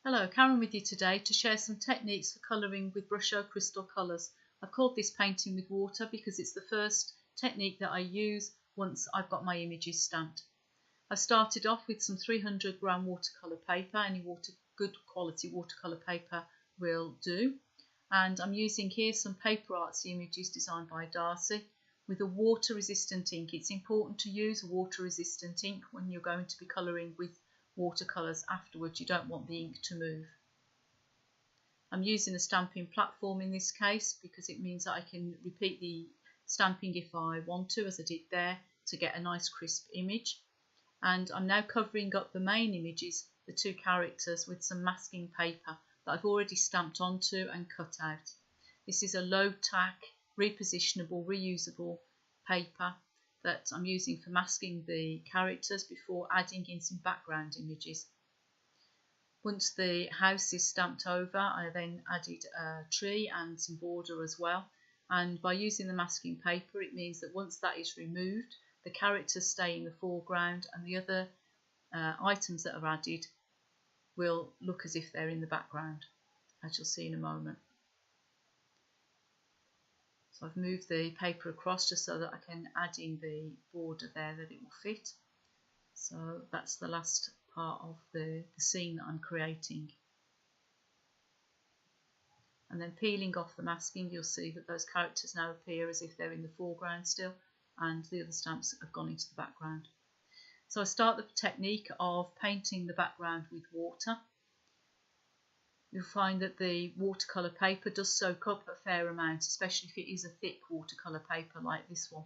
Hello, Karen with you today to share some techniques for colouring with Brusho Crystal Colours. I've called this painting with water because it's the first technique that I use once I've got my images stamped. I've started off with some 300g watercolour paper. Any good quality watercolour paper will do. And I'm using here some paper artsy images designed by Darcy with a water resistant ink. It's important to use water resistant ink when you're going to be colouring with watercolours afterwards. You don't want the ink to move. I'm using a stamping platform in this case because it means that I can repeat the stamping if I want to, as I did there, to get a nice crisp image. And I'm now covering up the main images, the two characters, with some masking paper that I've already stamped onto and cut out. This is a low tack, repositionable, reusable paper that I'm using for masking the characters before adding in some background images. Once the house is stamped over, I then added a tree and some border as well. And by using the masking paper, it means that once that is removed, the characters stay in the foreground and the other items that are added will look as if they're in the background, as you'll see in a moment. So I've moved the paper across just so that I can add in the border there that it will fit. So that's the last part of the scene that I'm creating. And then peeling off the masking, you'll see that those characters now appear as if they're in the foreground still, and the other stamps have gone into the background. So I start the technique of painting the background with water. You'll find that the watercolour paper does soak up a fair amount, especially if it is a thick watercolour paper like this one.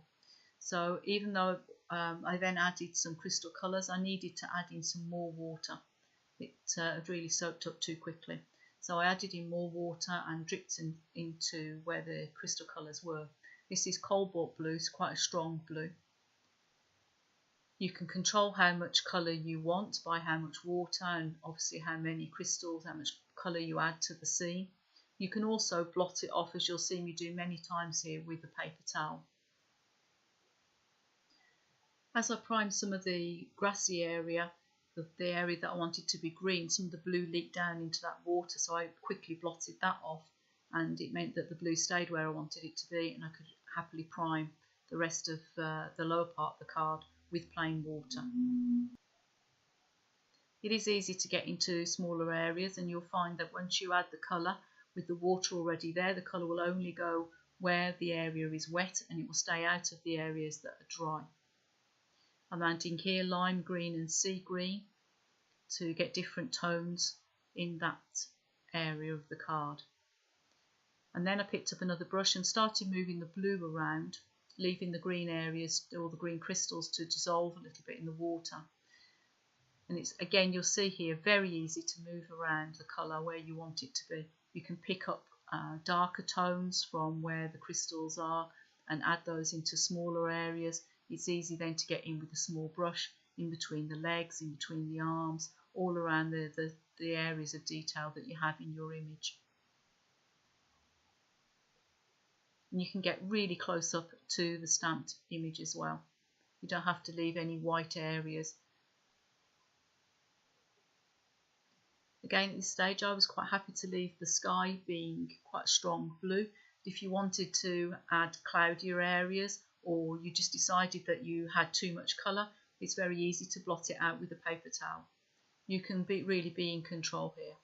So even though I then added some crystal colours, I needed to add in some more water. It had really soaked up too quickly. So I added in more water and dripped into where the crystal colours were. This is cobalt blue, it's quite a strong blue. You can control how much colour you want by how much water and obviously how many crystals, how much colour you add to the scene. You can also blot it off, as you'll see me do many times here, with a paper towel. As I primed some of the grassy area, the area that I wanted to be green, some of the blue leaked down into that water, so I quickly blotted that off, and it meant that the blue stayed where I wanted it to be, and I could happily prime the rest of the lower part of the card with plain water. It is easy to get into smaller areas, and you'll find that once you add the colour with the water already there, the colour will only go where the area is wet and it will stay out of the areas that are dry. I'm adding here lime green and sea green to get different tones in that area of the card. And then I picked up another brush and started moving the blue around, leaving the green areas, all the green crystals, to dissolve a little bit in the water. And it's, again, you'll see here, very easy to move around the colour where you want it to be. You can pick up darker tones from where the crystals are and add those into smaller areas. It's easy then to get in with a small brush in between the legs, in between the arms, all around the areas of detail that you have in your image. And you can get really close up to the stamped image as well. You don't have to leave any white areas. Again, at this stage I was quite happy to leave the sky being quite a strong blue. If you wanted to add cloudier areas, or you just decided that you had too much colour, it's very easy to blot it out with a paper towel. You can really be in control here.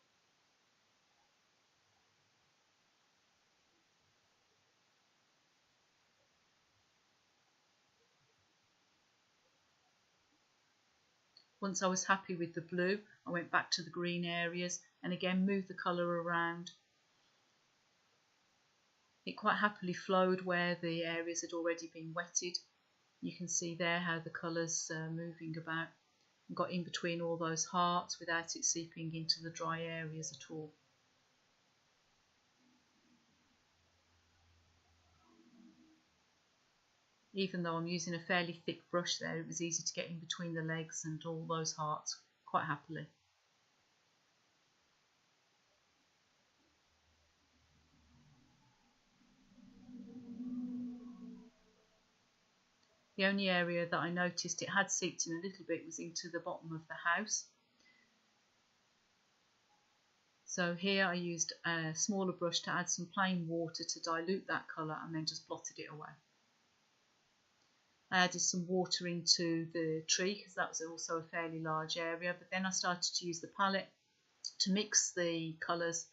Once I was happy with the blue, I went back to the green areas and again moved the colour around. It quite happily flowed where the areas had already been wetted. You can see there how the colours are moving about and got in between all those hearts without it seeping into the dry areas at all. Even though I'm using a fairly thick brush there, it was easy to get in between the legs and all those hearts quite happily. The only area that I noticed it had seeped in a little bit was into the bottom of the house. So here I used a smaller brush to add some plain water to dilute that colour and then just blotted it away. I added some water into the tree because that was also a fairly large area, but then I started to use the palette to mix the colours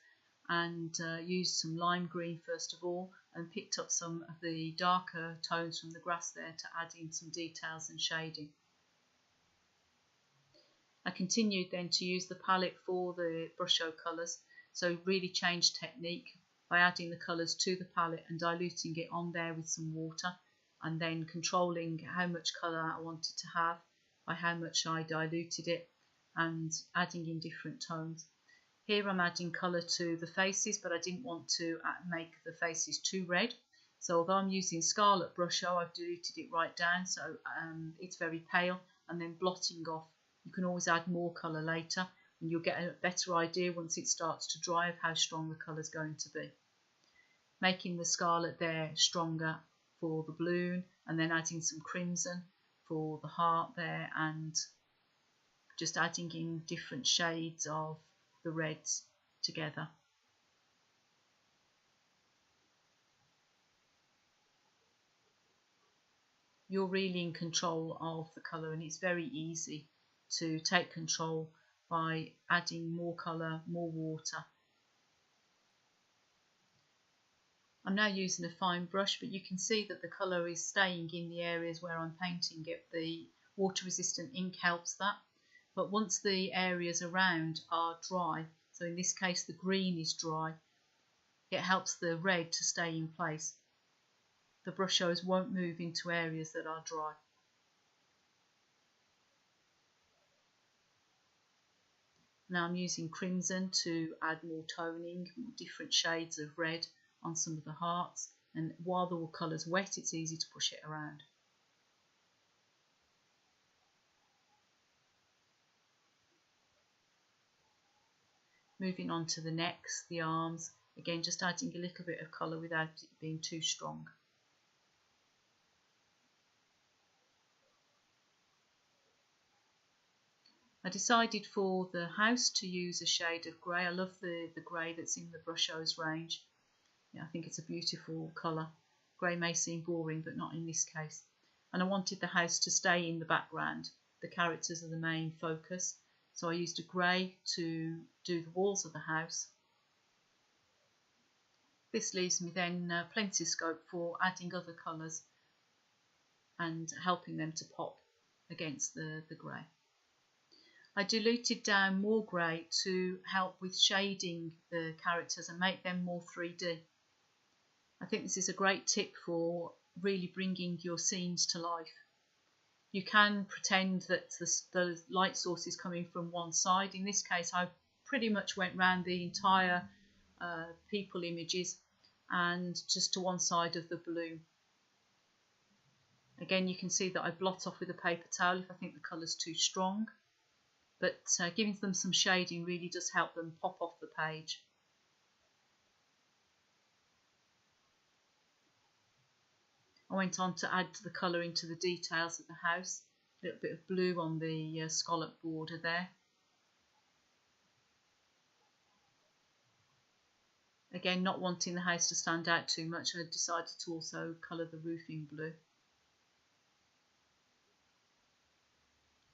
and used some lime green first of all and picked up some of the darker tones from the grass there to add in some details and shading. I continued then to use the palette for the Brusho colours, so really changed technique by adding the colours to the palette and diluting it on there with some water, and then controlling how much colour I wanted to have by how much I diluted it and adding in different tones. Here I'm adding colour to the faces, but I didn't want to make the faces too red. So although I'm using Scarlet Brusho, I've diluted it right down so it's very pale, and then blotting off. You can always add more colour later and you'll get a better idea once it starts to dry of how strong the colour is going to be. Making the scarlet there stronger for the balloon, and then adding some crimson for the heart there, and just adding in different shades of the reds together. You're really in control of the colour, and it's very easy to take control by adding more colour, more water. I'm now using a fine brush, but you can see that the colour is staying in the areas where I'm painting it. The water resistant ink helps that, but once the areas around are dry, so in this case the green is dry, it helps the red to stay in place. The Brushos won't move into areas that are dry. Now I'm using crimson to add more toning, different shades of red on some of the hearts, and while the colour's wet it's easy to push it around. Moving on to the necks, the arms, again just adding a little bit of colour without it being too strong. I decided for the house to use a shade of grey. I love the grey that's in the Brushos range. Yeah, I think it's a beautiful colour. Grey may seem boring, but not in this case. And I wanted the house to stay in the background. The characters are the main focus. So I used a grey to do the walls of the house. This leaves me then plenty of scope for adding other colours and helping them to pop against the grey. I diluted down more grey to help with shading the characters and make them more 3D. I think this is a great tip for really bringing your scenes to life. You can pretend that the light source is coming from one side. In this case I pretty much went round the entire people images and just to one side of the balloon. Again, you can see that I blot off with a paper towel if I think the colour's too strong, but giving them some shading really does help them pop off the page. I went on to add the colour into the details of the house, a little bit of blue on the scallop border there. Again, not wanting the house to stand out too much, I decided to also colour the roofing blue.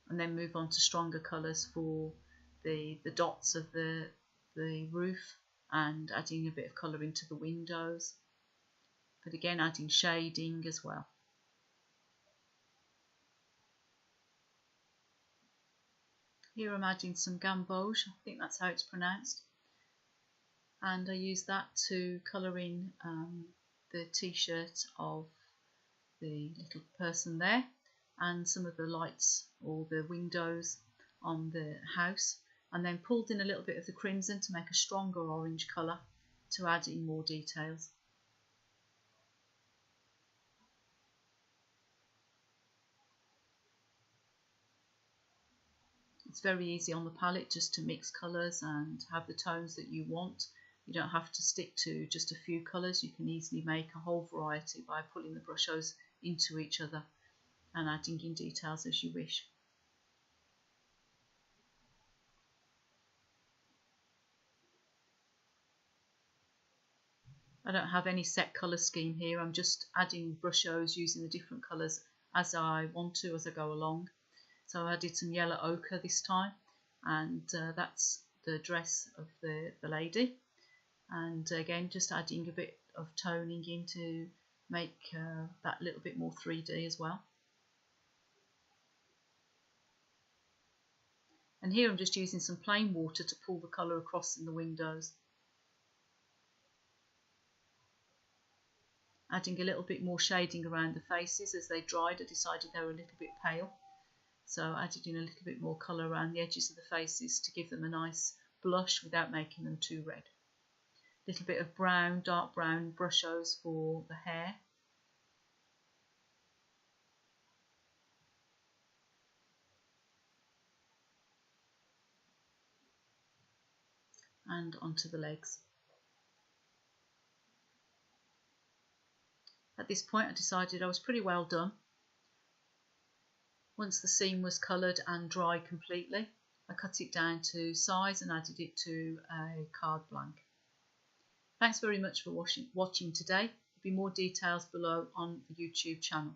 And then move on to stronger colours for the dots of the roof, and adding a bit of colour into the windows, but again adding shading as well. Here I'm adding some gamboge, I think that's how it's pronounced, and I use that to colour in the t-shirt of the little person there, and some of the lights or the windows on the house, and then pulled in a little bit of the crimson to make a stronger orange colour to add in more details. It's very easy on the palette just to mix colours and have the tones that you want. You don't have to stick to just a few colours. You can easily make a whole variety by pulling the Brushos into each other and adding in details as you wish. I don't have any set colour scheme here. I'm just adding brushos using the different colours as I want to, as I go along. So I did some yellow ochre this time, and that's the dress of the lady. And again, just adding a bit of toning in to make that a little bit more 3D as well. And here I'm just using some plain water to pull the colour across in the windows. Adding a little bit more shading around the faces. As they dried, I decided they were a little bit pale, so I added in a little bit more colour around the edges of the faces to give them a nice blush without making them too red. A little bit of brown, dark brown brushos for the hair. And onto the legs. At this point I decided I was pretty well done. Once the seam was coloured and dry completely, I cut it down to size and added it to a card blank. Thanks very much for watching today. There'll be more details below on the YouTube channel.